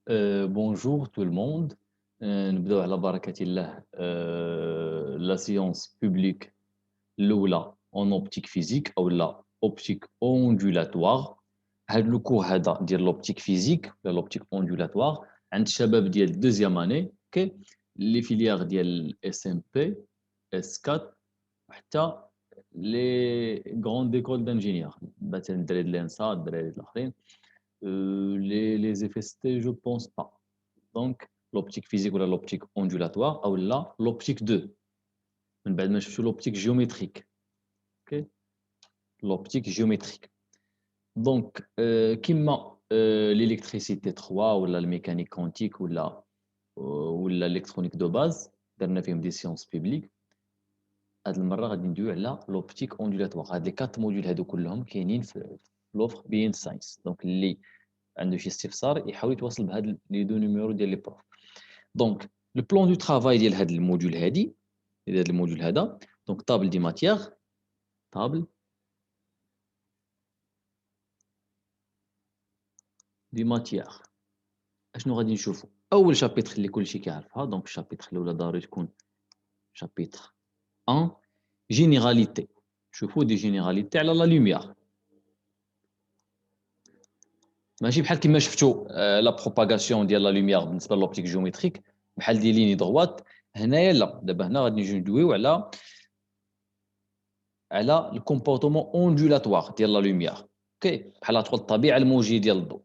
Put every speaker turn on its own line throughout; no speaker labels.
Bonjour tout le monde. نبدأ على بركة الله. La science publique الأولى en optique physique أو لا optique ondulatoire. هاد لو كور هذا ديال l'optique physique ولا l'optique ondulatoire عند الشباب ديال deuxième année. اوكي لي فيليير ديال اس ام بي اس 4 وحتى لي غروند ايكول دانجينيور مثلا الدراري ديال الانسا الدراري الاخرين. Les effets cités, je pense pas. Donc, l'optique physique ou l'optique ondulatoire, ou là, l'optique 2. Je suis l'optique géométrique. Ok. L'optique géométrique. Donc, l'électricité 3 ou la mécanique quantique ou l'électronique de base, dans des sciences publiques, هاد المره غادي ندويو على l'optique ondulatoire. هاد les 4 modules هادو كلهم كاينين في l'offre بين ساينس. دونك اللي عنده شي استفسار يحاول يتواصل بهاد لي دو نيميرو ديال لي بروف. دونك لو بلان دو ترافاي ديال هاد الموديول هادي ديال هاد الموديول هذا. دونك طابل دي ماتيير، طابل دي ماتيير. اشنو غادي نشوفو؟ اول شابيتر اللي كلشي كيعرفها، دونك الشابيتر الاولى ضروري تكون شابيتر 1 جينيراليتي. شوفوا دي جينيراليتي على لا لوميير، ماشي بحال كيما شفتوا لا بروباغاسيون ديال لا لوميير بالنسبه للوبتيك جيومتريك بحال دي ليني دغوات. هنايا لا، دابا هنا غادي نجيو ندويو على الكومبورتمون اونجولاتوار ديال لا لوميير. اوكي، بحال تقول الطبيعه الموجيه ديال الضوء.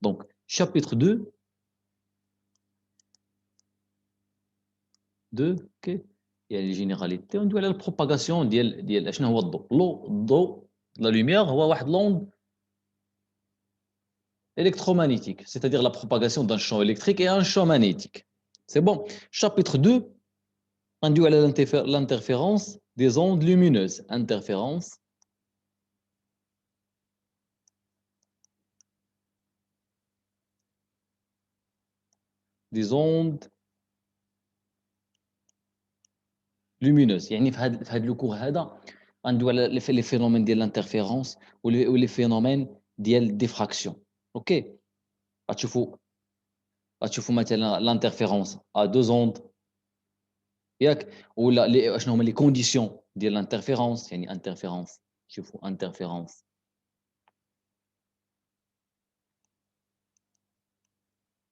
دونك شابيتر 2 اوكي، يعني جينيراليتي وندوي على البروباغاسيون ديال اشنو هو الضوء. الضوء لا لوميير هو واحد لوند électromagnétique, c'est-à-dire la propagation d'un champ électrique et un champ magnétique. C'est bon. Chapitre 2 induit à l'interférence des ondes lumineuses. Interférence des ondes lumineuses. يعني في هذا لو كور هذا غندوي على لي فينومين ديال الانترفيرونس ولي فينومين ديال الديفراكسيون. اوكي، غتشوفوا مثلا الانترفيرونس ا دو زوند ياك، ولا اشنو هما لي كونديسيون ديال الانترفيرونس. يعني انترفيرونس، شوفوا انترفيرونس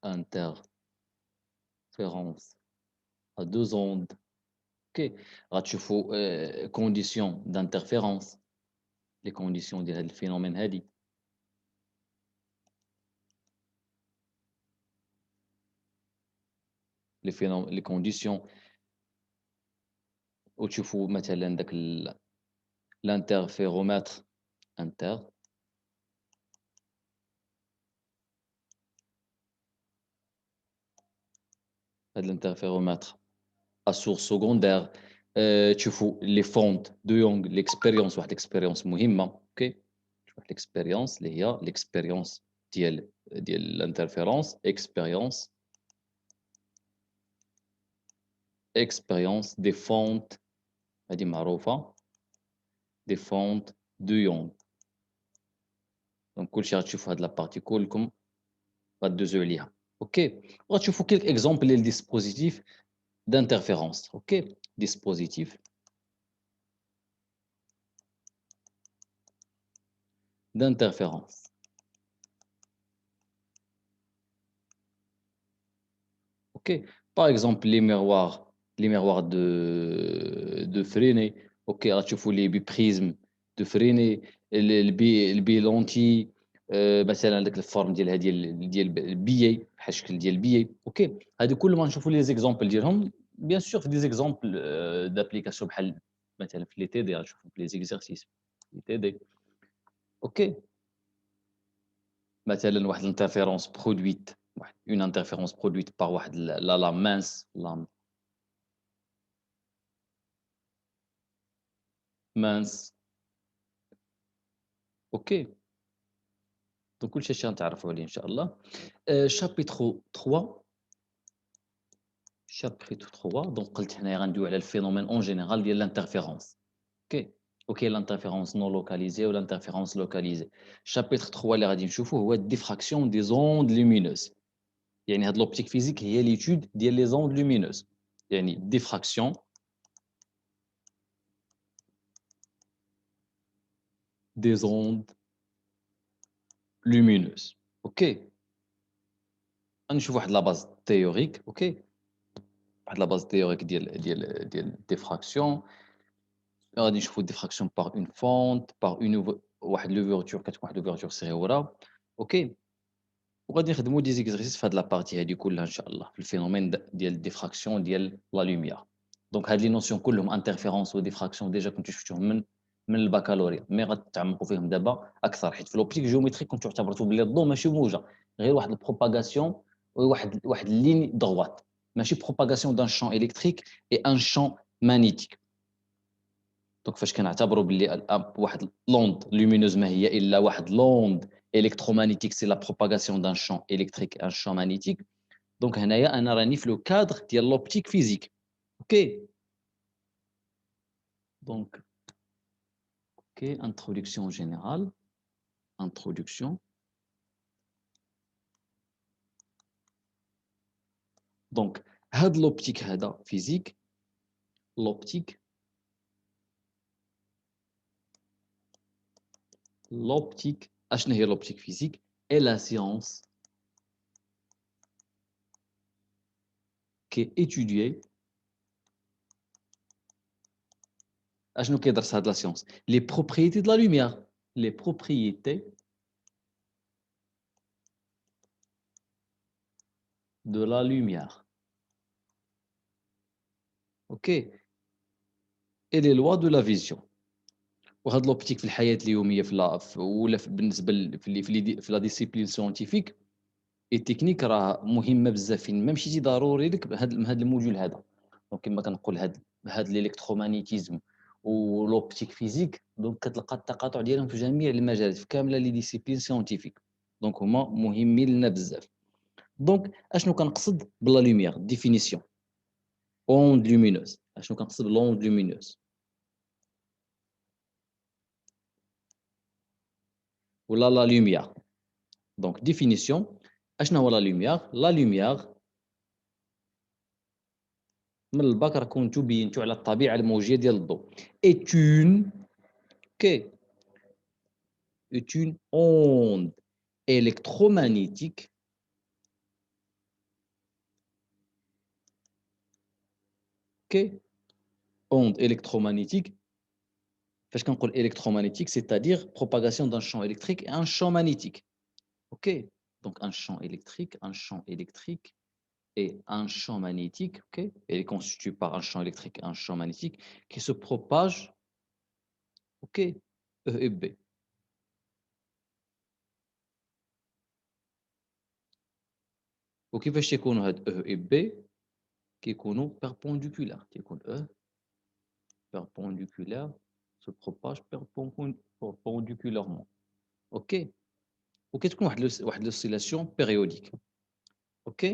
انترفيرونس ا دو زوند. اوكي، غتشوفوا كونديسيون دانترفيرونس، لي كونديسيون ديال هاد الفينومين هادي. لي كونديسيون وتشوفوا مثلا داك الانترفيرومتر. انتر هاد الانترفيرومتر ا سورس سكوندير. تشوفوا لي فونت دو يونغ، ليكسبيريونس، واحد الاكسبيريونس مهمه. اوكي، واحد الاكسبيريونس اللي هي الاكسبيريونس ديال الانترفيرونس. اكسبيريونس دي فونت، هذه معروفه، دي فونت دو يونغ. دونك كلشي غتشوفوا هاد لابارتي كلكم غدوزو عليها. اوكي، غتشوفوا كيلك اكزومبل ديال ديسبوزيتيف d'interférence. OK, dispositif d'interférence. OK, par exemple les miroirs de Freinet. OK, غتشوفوا لي ببريزم دو فريني، البي لونتي. مثلا داك الفورم ديالها ديال البيي، بحال الشكل ديال البيي. اوكي، هادو كل ما نشوفوا لي زيكزامبل ديالهم بيان سور في دي زيكزامبل دابليكاسيون بحال مثلا في لي تي دي غتشوفوا في لي زيكزارسيس في لي تي دي. اوكي، مثلا واحد الانترفيرونس برودويت، واحد اون انترفيرونس برودويت بار واحد لا لام مانس، لام مانس. اوكي، دونك كلشي هادشي غنتعرفوا عليه ان شاء الله. شابيتر 3. شابيتر 3 دونك قلت هنايا غندويو على الفينومين اون جينيرال ديال الانترفيرونس. اوكي، اوكي الانترفيرونس نون لوكاليزي ولا الانترفيرونس لوكاليزي. شابيتر 3 اللي غادي نشوفوه هو ديفراكسيون دي زوند لومينوز. يعني هاد l'optique physique هي l'étude ديال les ondes lumineuses يعني diffraction des ondes lumineuses. اوكي غنشوف واحد لا باز تhéorique اوكي واحد لا باز تhéorique ديال diffraction غادي نشوفوا diffraction par une fente par une واحد l'ouverture كتكون واحد l'ouverture صغيره اوكي وغادي نخدموا دي زيكزارسيس في هاد لابارتي هادي كلها ان شاء الله في الفينومين ديال الديفراكسيون ديال لا لوميير دونك هاد لي نوسيون كلهم انترفيرونس وديفراكسيون ديجا كنتو شفتوهم من البكالوريا مي غتعمقوا فيهم دابا اكثر حيت في لوبتيك جيومتريك كنتو اعتبرتوا بلي الضوء ماشي موجه غير واحد البروباغاسيون واحد لين دروات ماشي بروباغاسيون دان شون الكتريك اي ان شون مانيتيك دونك فاش كنعتبروا باللي واحد لوند لومينوز ما هي الا واحد لوند électromagnétique, c'est la propagation d'un champ électrique, un champ magnétique. Donc, on a le cadre de l'optique physique. OK. Donc, OK, introduction générale. Introduction. Donc, l'optique physique. L'optique. L'optique. L'optique physique est la science qui est étudiée. La science. Les propriétés de la lumière. Les propriétés de la lumière. OK. Et les lois de la vision. وهاد لوبتيك في الحياه اليوميه ولا بالنسبه في لا ديسيبلين سيونتيفيك التكنيك راه مهمه بزاف فين ما مشيتي ضروري لك هاد الموديول هذا دونك كما كنقول هاد الالكترومagnétisme ولوبتيك فيزيك دونك كتلقى التقاطع ديالهم في جميع المجالات في كامله لي ديسيبلين سيونتيفيك دونك هما مهمين لنا بزاف دونك اشنو كنقصد بلا لوميير ديفينيسيون اوند لومينوز اشنو كنقصد بلوند لومينوز ولا لا لوميير دونك ديفينيسيون اشنا هو لا لوميير لا لوميير من الباك راه كنتو بينتو على الطبيعه الموجيه ديال الضوء اون كي اون اوند الكترومagnétique كي اوند الكترومagnétique فاش كنقول الكترومagnétique c'est-à-dire propagation d'un champ électrique et un champ magnétique OK donc un champ électrique et un champ magnétique, ok, elle est constituée par un champ électrique et un champ magnétique qui se propage, ok, E et B. وكيفاش يكونوا هاد E et B كيكونوا perpendiculaires كيكون E perpendiculaire se propage perpendiculairement, ok, وكتكون واحد l'oscillation périodique, ok.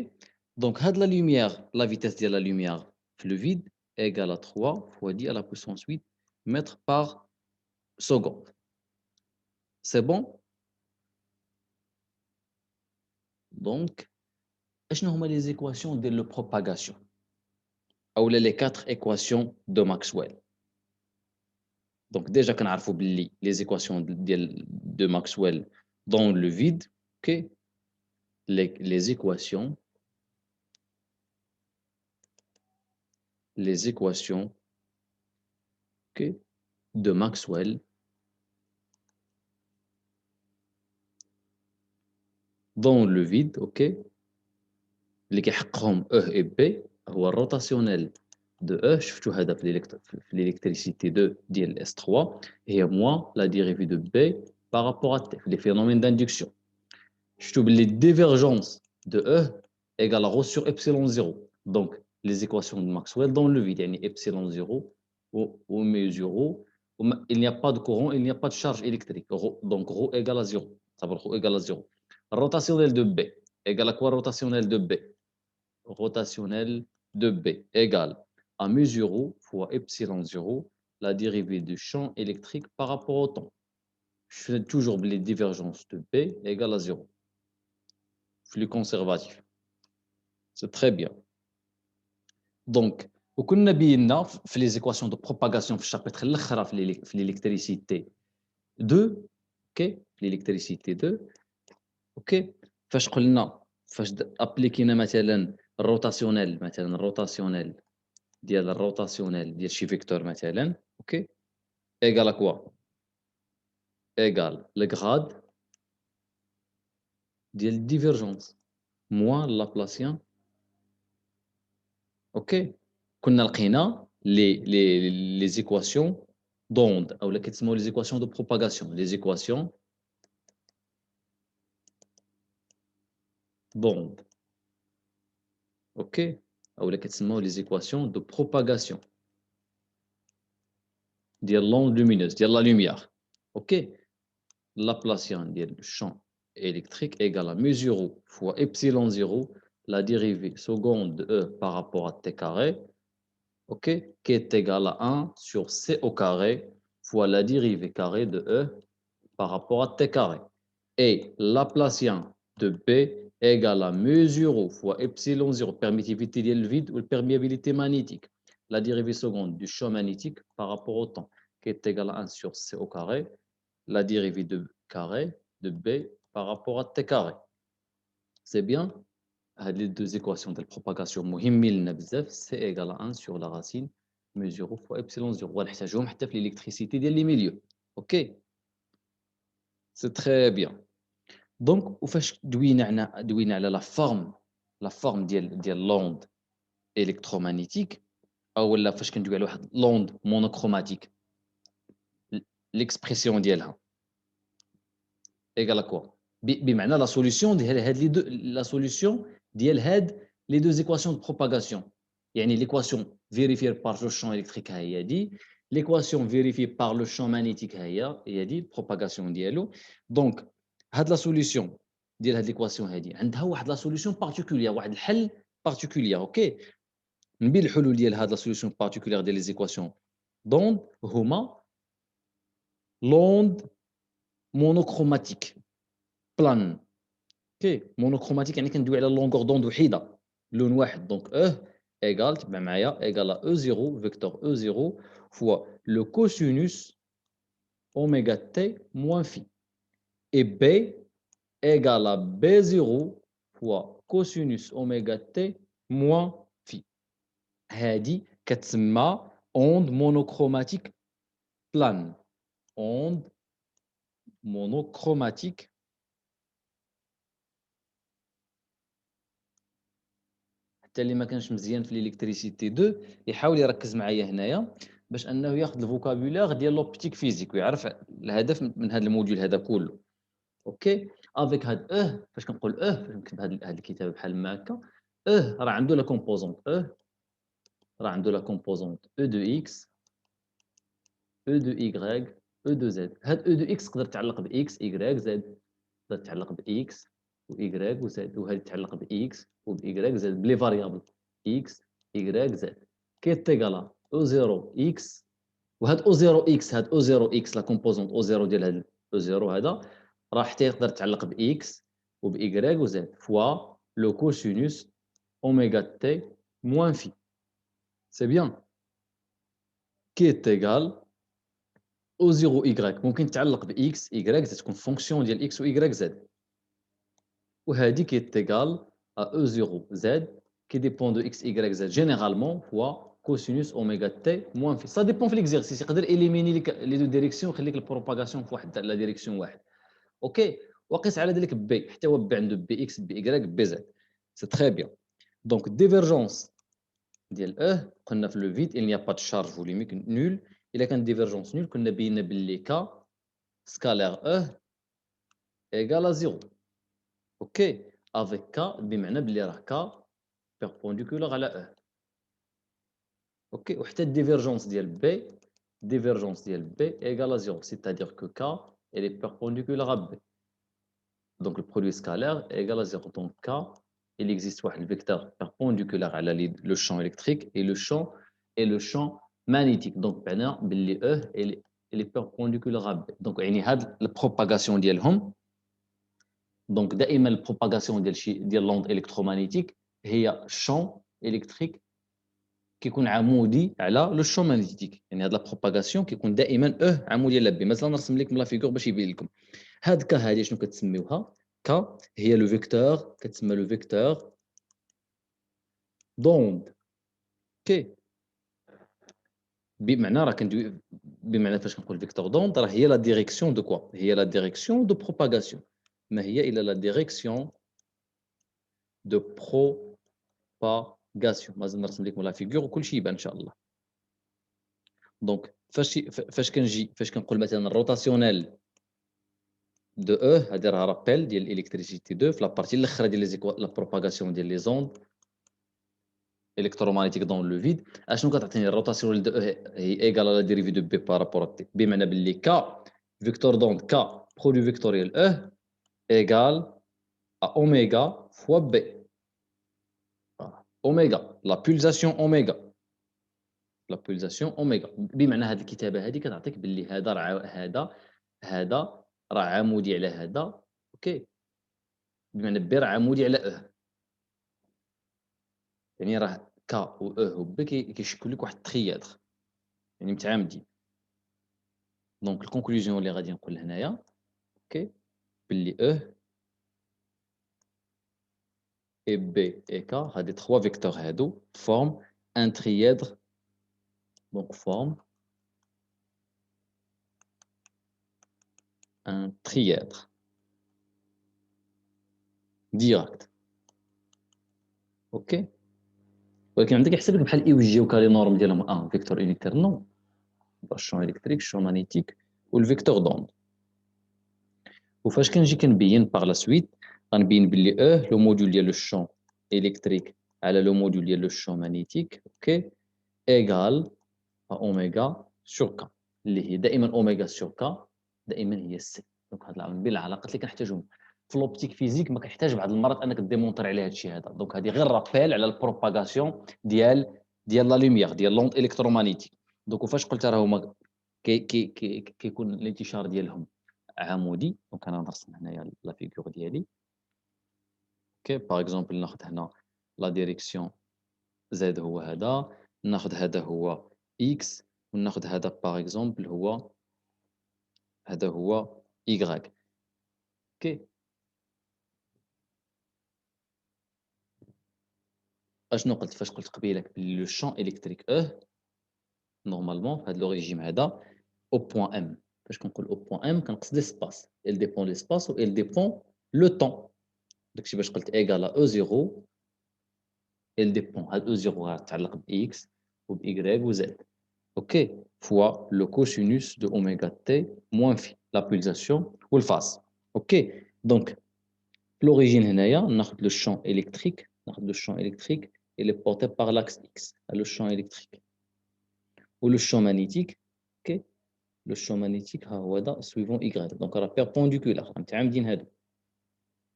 Donc هاد la lumière, la vitesse ديال la lumière في le vide est égale à 3 fois 10 à la puissance 8 mètres par seconde. C'est bon? Donc, اشنو هما les équations de la propagation ou les 4 équations de Maxwell. Donc déjà كنعرفوا باللي les équations de Maxwell dans le vide, OK, les équations OK, de Maxwell dans le vide, OK, اللي كيحققهم E et B هو الروتاسيونيل de E شفتوا هذا في l'électricité 2 ديال S3 هي moins la dérivée de B par rapport à T les phénomènes d'induction. شفتوا باللي divergence de E égale rho sur epsilon 0. Donc les équations de Maxwell dans le vide يعني epsilon 0 au mesure il n'y a pas de courant, il n'y a pas de charge électrique. Donc rho égale à 0. Ça veut dire rho égale à 0. Rotationnel de B égale à quoi rotationnel de B? Rotationnel de B égale à mu 0 fois epsilon 0 la dérivée du champ électrique par rapport au temps. Je fais toujours les divergences de B égale à 0. Flux conservatif. c'est très bien. Donc, وكنا بينا في les équations de propagation في الشابتر الاخرى في l'électricité 2 اوكي في l'électricité 2 اوكي فاش قلنا فاش ابليكينا مثلا الروتاسيونيل مثلا الروتاسيونيل ديال شي فيكتور مثلا اوكي ايغال ا كوا ايغال لو غراد ديال الديفيرجونس موان لابلاسيان اوكي كنا لقينا لي زيكواسيون دوند او اللي كيتسموا لي زيكواسيون دو بروباغاسيون لي زيكواسيون دوند اوكي او اللي كيتسموا لي زيكواسيون دو بروباغاسيون ديال لوند لومينوز ديال لا لوميير اوكي لابلاسيان ديال الشون électrique égale à mu 0 fois epsilon 0 la dérivée seconde de E par rapport à t carré ok, qui est égal à 1 sur c au carré fois la dérivée carrée de E par rapport à t carré. Et Laplacien de B égale à mu 0 fois epsilon 0, permittivité du vide ou perméabilité magnétique. La dérivée seconde du champ magnétique par rapport au temps, qui est égal à 1 sur c au carré, la dérivée de carré de B par rapport à t carré. C'est bien? Les deux équations de propagation مهمين بزاف c égale à 1 sur la racine mu 0 fois epsilon 0 ونحتاجوهم حتى في l'électricité ديال les milieux. OK, c'est très bien. Donc وفاش دوينا على la forme ديال l'onde électromagnétique او ولا فاش كندوي على واحد l'onde monochromatique l'expression ديالها égale à quoi بمعنى la solution ديال هاد لي دو la solution ديال هاد les deux équations de propagation يعني l'équation vérifiée par le champ électrique هي دي l'équation vérifiée par le champ magnétique هي دي propagation ديالو donc هاد la solution ديال هاد l'équation هادي عندها واحد la solution particulière واحد الحل particulier اوكي من بين الحلول ديال هاد la solution particulière ديال les équations donc هما l'onde monochromatique بلان اوكي مونوكروماتيك يعني كندوي على لونغور دوند وحيده لون واحد دونك ايغال تبع معايا ايغال او 0 فيكتور او 0 فوا لو كوسينوس اوميغا تي موان في اي بي ايغال بي 0 فوا كوسينوس اوميغا تي موان في هادي كتسمى اوند مونوكروماتيك بلان اوند مونوكروماتيك حتى اللي ما كانش مزيان في الالكتريسيتي 2 يحاول يركز معايا هنايا باش انه ياخذ الفوكابولير ديال لوبتيك فيزيك ويعرف الهدف من هذا الموديول هذا كله اوكي افيك هاد فاش كنقول فاش نكتب هذا الكتاب بحال ما هكا راه عنده لا كومبوزونت راه عنده لا كومبوزونت او دو اكس او دو ايغريك او دو زد هاد او دو اكس تقدر تعلق باكس ايغريك زد تقدر تعلق باكس وإيكغيك وزد وهذه تتعلق بإكس وبإيكغيك زد بلي فاريابل إكس إيكغيك زد كي تيغالا أو زيرو إكس وهاد أو زيرو إكس هاد أو زيرو إكس لا كومبوزونت أو زيرو ديال هاد أو زيرو هذا راه حتى يقدر تعلق بإكس وبإيكغيك وزد فوا لو كوسينوس أوميغا تي موان في سي بيان كي تيغال أو زيرو إيكغيك ممكن تعلق بإكس إيكغيك زد تكون فونكسيون ديال إكس وإيكغيك زد وهذه qui est égale à E0Z qui dépend de x, y, z généralement fois cosinus oméga t moins phi. Ça dépend de l'exercice. يقدر éliminer les deux directions ويخليك البروباغاسيون في واحد لا ديريكسيون واحد. اوكي وقيس على ذلك بي حتى هو بي عنده بي اكس بي اي بي زد. سي تري بيان. دونك ديفيرجونس ديال قلنا في لو فيد il n'y a pas de charge volumique nul. الا كان ديفيرجونس نول كنا بينا باللي كا سكالير égale à 0. اوكي افيك كا بمعنى بلي راه كا بيربونديكولار على اوكي وحتى الديفيرجونس ديال بي ايغال 0 c'est-à-dire que k elle est perpendiculaire à b donc le produit scalaire est égal à 0 donc k il existe واحد الفيكتور perpendiculaire على le champ électrique et le champ magnétique donc معنى باللي elle est perpendiculaire à b donc يعني هاد البروباغاسيون ديالهم دونك دائما البروباغاسيون ديال لوند الكترومagnétique هي champ électrique كيكون عمودي على لو champ magnétique. يعني هاد لا بروباغاسيون كيكون دائما عمودي على بي. مثلا نرسم لكم لا فيغور باش يبين لكم. هاد كا هادي شنو كتسميوها؟ كا هي لو فيكتور، كتسمى لو فيكتور دوند. اوكي، بمعنى راه كندوي بمعنى فاش كنقول فيكتور دوند راه هي لا ديريكسيون دو كوا؟ هي لا ديريكسيون دو بروباغاسيون. ما هي الا لا ديريكسيون دو بروباغاسيون. مازال نرسم لكم لا فيغور وكلشي يبان ان شاء الله. دونك فاش كنقول مثلا الروتاسيونيل دو هادي راه رابيل ديال الالكتريسيتي 2 في لابارتي الاخرى ديال لا بروباغاسيون ديال لي زوند électromagnétique dans le vide. اشنو كتعطيني الروتاسيون دو هي ايغال على ديريفي دو بي بارابور تي، بمعنى باللي كا فيكتور دوند كا برودوي فيكتوريال ايغال ا اوميغا فوا بي. اوميغا لا بولساسيون اوميغا، لا بولساسيون اوميغا. بمعنى هذه الكتابه هذه كتعطيك باللي هذا راه هذا راه عمودي على هذا. اوكي، بمعنى بي راه عمودي على يعني راه كا و و بي كيشكل لك واحد التريادر يعني متعامدين. دونك الكونكلوزيون اللي غادي نقول هنايا اوكي باللي et B et K هادي 3 فيكتور هادو forment un trièdre. Donc forme un trièdre direct. اوكي، ولكن عندك يحسب لك بحال اي وجهوك لي نورم ديالهم فيكتور يونيتير نو الشون الكتريك الشون مانيتيك والفيكتور دوند. وفاش كنجي كنبين باغ لا سويت غنبين باللي لو موديول ديال لو شون الكتريك على لو موديول ديال لو شون مانيتيك اوكي ايغال اوميغا سور كا، اللي هي دائما اوميغا سور كا دائما هي سي. دونك هاد العلاقات اللي كنحتاجهم في لوبتيك فيزيك ما كنحتاج بعض المرات انك ديمونطري على هذا الشيء هذا. دونك هذه غير رابيل على البروباغاسيون ديال لا لوميير ديال لوند الكترومغناطيسي. دونك فاش قلت راه هما كيكون الانتشار ديالهم عمودي. دونك انا نرسم هنايا لا فيغور ديالي اوكي. باغ اكزومبل ناخذ هنا لا ديريكسيون زد هو هذا، ناخذ هذا هو اكس، وناخذ هذا باغ اكزومبل هذا هو y. اوكي، اشنو قلت فاش قلت قبيلك بلي لو شون الكتريك نورمالمون في هذا لو ريجيم هذا او بوين ام. فاش كنقول او بوين ام كنقصد ليسباس، il dépend l'espace و il dépend le temps. داكشي باش قلت ايغال او 0 il dépend هاد او 0 غتعلق ب x و ب y و z اوكي فوا لو كوسينوس دو اوميغا تي موان في لا بولساسيون والفاز. اوكي دونك l'origine هنايا ناخذ لو champ électrique ناخذ لو champ électrique il est porté par l'axe x le champ électrique و le champ magnétique OK le champ magnétique ها هو هذا suivant y donc راه perpendiculaire متعامدين هادو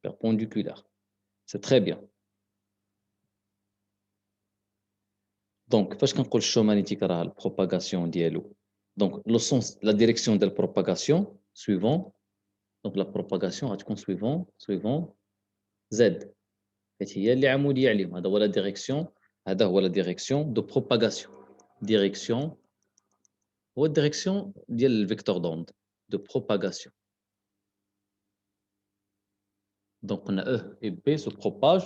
perpendiculaire c'est très bien. donc فاش كنقول champ magnétique راه البروباغاسيون ديالو donc le sens la direction de la propagation suivant donc la propagation غتكون suivant z حيت هي اللي عموديه عليهم. هذا هو لا ديريكسيون، هذا هو لا ديريكسيون دو بروباغاسيون. ديريكسيون هو الديريكسيون ديال الفيكتور دوند دو بروباغاسيون. دونك قلنا اي بي سو بروباج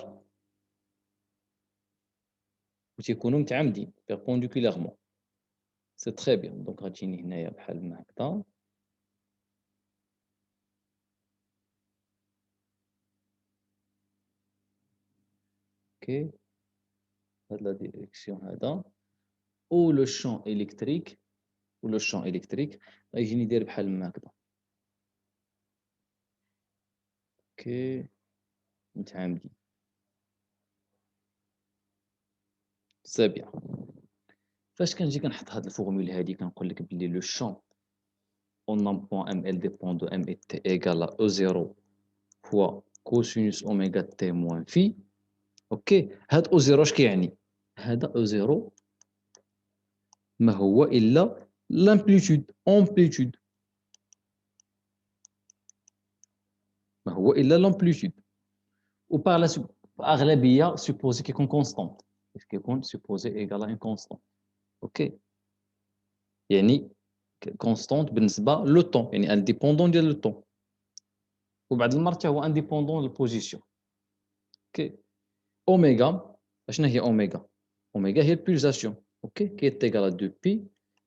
و تيكونوا متعامدين بيربونديكولارمون. سي تري بيان. دونك غتجيني هنايا بحال ما هكذا اوكي هاد لا ديريكسيون هذا و لو شون الكتريك غيجيني داير بحال ما هكذا اوكي متعامدين. سي بيان. فاش كنجي كنحط هاد الفورمول هادي كنقول لك بلي لو شون on a un point M, elle dépend de M et T égale à E0 fois cosinus oméga T moins phi. Ok, هاد O0 اش كيعني؟ هذا O0 ما هو إلا l'amplitude amplitude ما هو إلا l'amplitude. و par la suite فأغلبية supposé كيكون constante كيكون supposé égal à une constante اوكي يعني constante بالنسبة لو طون يعني indépendant ديال لو طون وبعض المرات هو indépendant للبوزيسيون اوكي اوميغا شنو هي اوميغا اوميغا هي البولساسيون اوكي كي est égal à 2 pi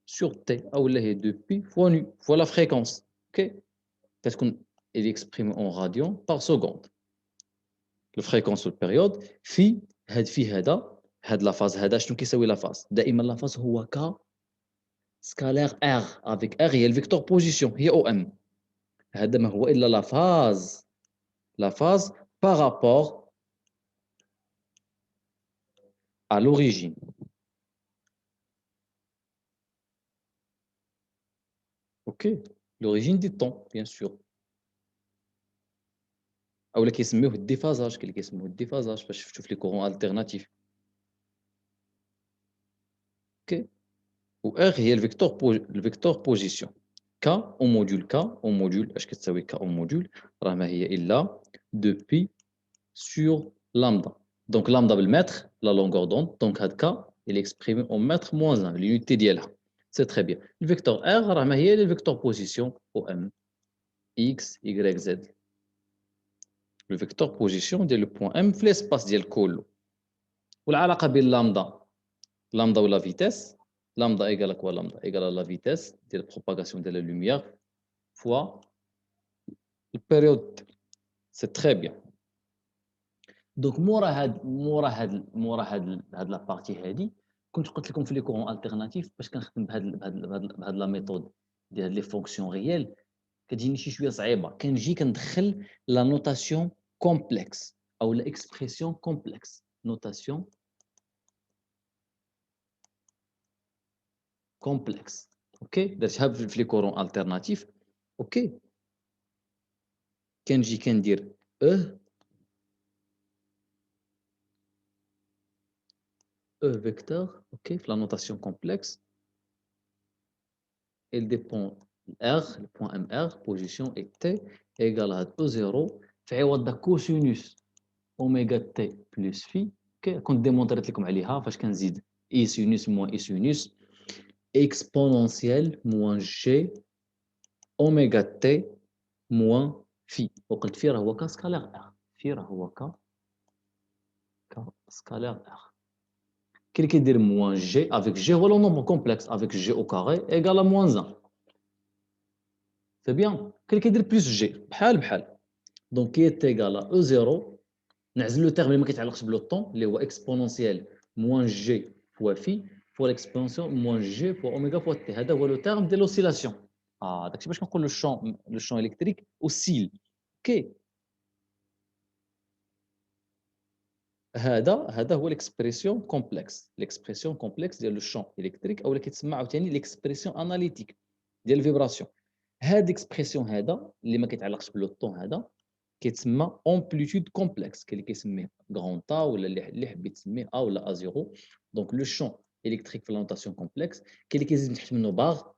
sur t او لا هي 2 pi fois nu fois la fréquence اوكي كتكون il est exprimé en radians par seconde الفريكونس والبيريود في هاد لا فاز هذا شنو كيساوي لا فاز دائما لا فاز هو ك سكالير ار افيك ار هي الفيكتور بوزيسيون هي او ام هذا ما هو الا لا فاز بارابور à l'origine اوكي l'origine du temps bien sûr اولا كيسميوه الديفازاج كاين اللي كيسميوه الديفازاج باش شفتوا في لي كورون التيرناتيف اوكي و ار هي الفيكتور بوزيسيون ك او موديول ك او موديول اش كتساوي ك او موديول راه ما هي الا 2 بي sur lambda. Donc lambda بالمتر la longueur d'onde. Donc هاد k il est exprimé en mètre moins 1 l'unité ديالها. C'est très bien. Le vecteur R راه ما هي le vecteur position OM X Y Z. Le vecteur position ديال le point M في l'espace ديال كله. والعلاقة بين lambda ou la vitesse lambda égale à quoi lambda égale à la vitesse de la propagation de la lumière fois la période. C'est très bien. دونك مورا هاد لا بارتي هادي كنت قلت لكم في لي كورون التيرناتيف باش كنخدم بهاد لا ميثود ديال لي فونكسيون ريال كتجيني شي شويه صعيبه كنجي كندخل لا نوتاسيون كومبلكس او لا اكسبريسيون كومبلكس نوتاسيون كومبلكس اوكي درتها في لي كورون التيرناتيف اوكي كنجي كندير E vecteur, ok, la notation complexe, elle dépend R, le point MR, position et T égale à E0 في عوض كوسينوس اوميغا تي بلس في كنت ديمونطريت لكم عليها فاش كنزيد اي سينوس موان اي سينوس اكسبونونسيال موان جي اوميغا تي موان في وقلت في راه هو ك سكالير ار في راه هو ك سكالير ار كي كيدير موان جي افيك جي هو لو نومبر كومبلكس افيك جي او كاري ايغال ا موان 1 سي بيان كي كيدير بلس جي بحال دونك كي ايغال ا او 0 نعزل لو تيرم اللي ما كيتعلقش بلو طون اللي هو اكسبونونسيال موان جي فوا في فوا ليكسبونسيون موان جي فوا اوميغا فوا تي هذا هو لو تيرم ديال لوسيلاسيون داكشي باش كنقول لو شون الكتريك اوسيل اوكي هذا هو ليكسبريسيون كومبلكس ديال لو شون الكتريك او اللي كيتسمى عاوتاني ليكسبريسيون اناليتيك ديال الفيبراسيون هاد ليكسبريسيون هذا اللي ما كيتعلقش بلو طون هذا كيتسمى امبليتود كومبلكس كاين اللي كيسميه غران تا ولا اللي حبيت تسميه ا ولا ا زيرو دونك لو شون الكتريك في لا نوتاسيون كومبلكس كاين اللي كيزيد تحت منه باغ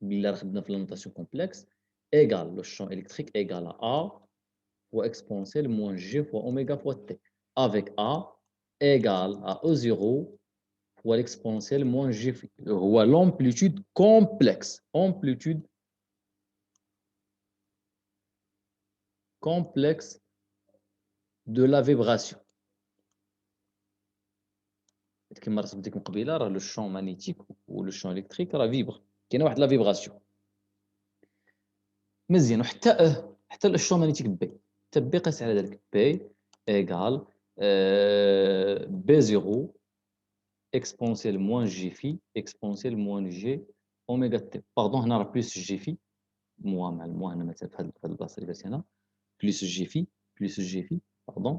بلا راه خدنا في لا نوتاسيون كومبلكس ايغال لو شون الكتريك ايغال ا fois exponentielle moins g fois oméga fois t avec a égale à E0 fois l'exponentielle moins g هو l'amplitude complexe de la vibration. كما رسمت لكم قبيله راه لو شون مانيتيك ولو شون الكتريك راه فيبر كاينه واحد لا فيبراسيون مزيان حتى لو شون مانيتيك بي حتى بي قيس على ذلك بي ايغال بي 0 exponentielle moins g phi exponentielle moins g oméga t باردون هنا راه بلس جي في موا مع الموا هنا مثلا في هذه البلاصه اللي درت هنا بلس جي في باردون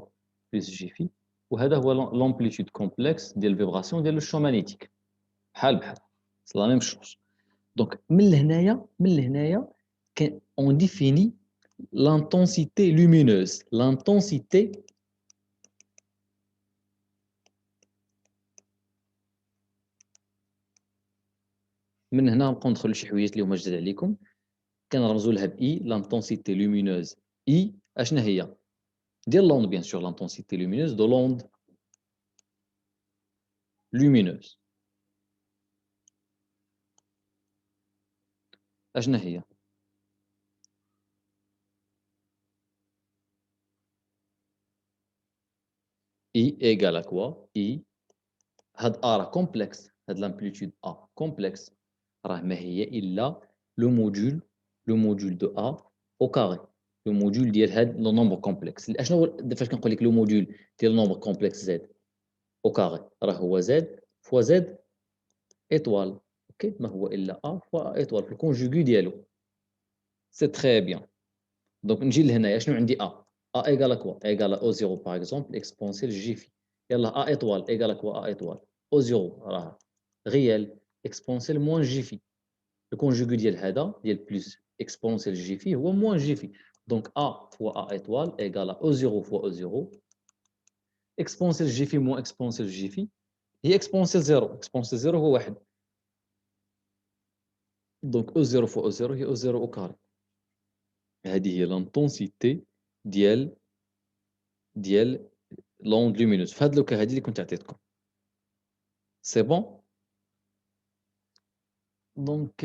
بلس جي في وهذا هو لومبليتود كومبلكس ديال الفيبراسيون ديال الشون مانيتيك بحال سي لا ميم شوز دونك من لهنايا اون ديفيني l'intensité lumineuse l'intensité من هنا نبقاو ندخلوا شي حوايج اللي هما جداد عليكم كنرمزوا لها ب اي لانتونسيتي لومينوز اي اشنا هي ديال l'onde bien sûr l'intensité lumineuse de l'onde lumineuse اشنا هي I égale à quoi I هاد A راه complexe هاد l'amplitude A complexe راه ما هي إلا le module de A au carré le module ديال هاد le nombre complexe اشنو هو فاش كنقول لك le module ديال le nombre complexe Z au carré راه هو Z fois Z étoile OK ما هو إلا A fois étoile في الكونجوغي ديالو سي تري بيان دونك نجي لهنايا شنو عندي A A égale à quoi égale à O0 par exemple exponentielle J phi يلا A étoile égale à quoi A étoile O0 راه réel exponentielle moins J phi le conjugué ديال هذا ديال plus exponentielle J phi هو moins J phi donc A fois A étoile égale à O0 fois O0 exponentielle J phi moins exponentielle J phi هي exponentielle 0 exponentielle 0 هو 1 donc O0 fois O0 هي O0 au carré هذه هي l'intensité ديال l'onde lumineuse في هذا لو كا هذه اللي كنت عطيتكم سي بون دونك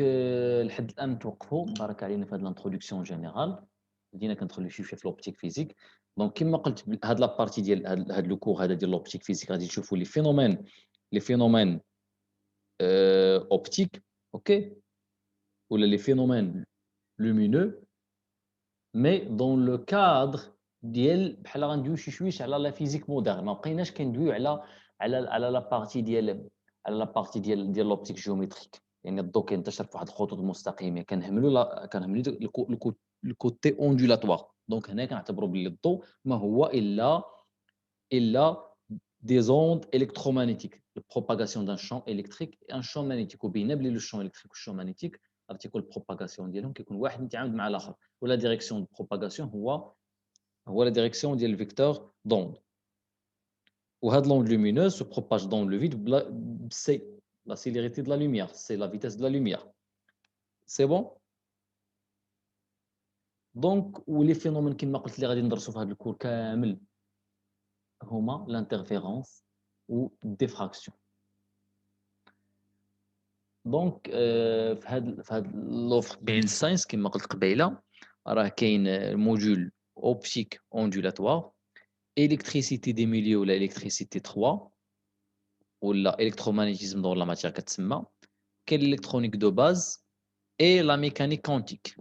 لحد الان نتوقفوا بارك علينا في هذه الانتروداكسيون جينيرال بدينا كندخلوا شويه في لوبتيك فيزيك دونك كما قلت هاد لابارتي ديال هاد لو كور هذا ديال لوبتيك فيزيك غادي تشوفوا لي فينومين اوبتيك اوكي ولا لي فينومين لومينو مي دون لو كادر ديال بحال غندويو شي شويش على لا فيزيك مودرن ما بقيناش كندويو على لا بارتي ديال لوبتيك جيومتريك يعني الضوء كينتشر في واحد الخطوط مستقيمه كنهملوا الكوتي اوندولاتوار دونك هنا كنعتبروا باللي الضوء ما هو الا دي زوند الكترومagnétiques la propagation d'un champ électrique et un champ magnétique وبينا بلي لو champ électrique والشون مانيتيك ارتيكول بروباغاسيون ديالهم كيكون واحد متعامد مع الاخر ولا ديريكسيون دو بروباغاسيون هو لا ديريكسيون ديال الفيكتور دوند وهاد لوند لومينوز se propage dans le vide c'est la célérité de la lumière c'est la vitesse de la lumière c'est bon دونك ولي فينومين كما قلت لي غادي ندرسوا في هذا الكور كامل هما l'interférence و الديفراكسيون دونك في هاد لوفر بين الساينس كما قلت قبيله راه كاين الموديول اوبتيك اوندولاتوار الكتريسيتي دي ميليو ولا الكتريسيتي 3 ولا الكترومagnétisme دون لا ماتير كتسمى كاين الالكترونيك دو باز اي لا ميكانيك كونتيك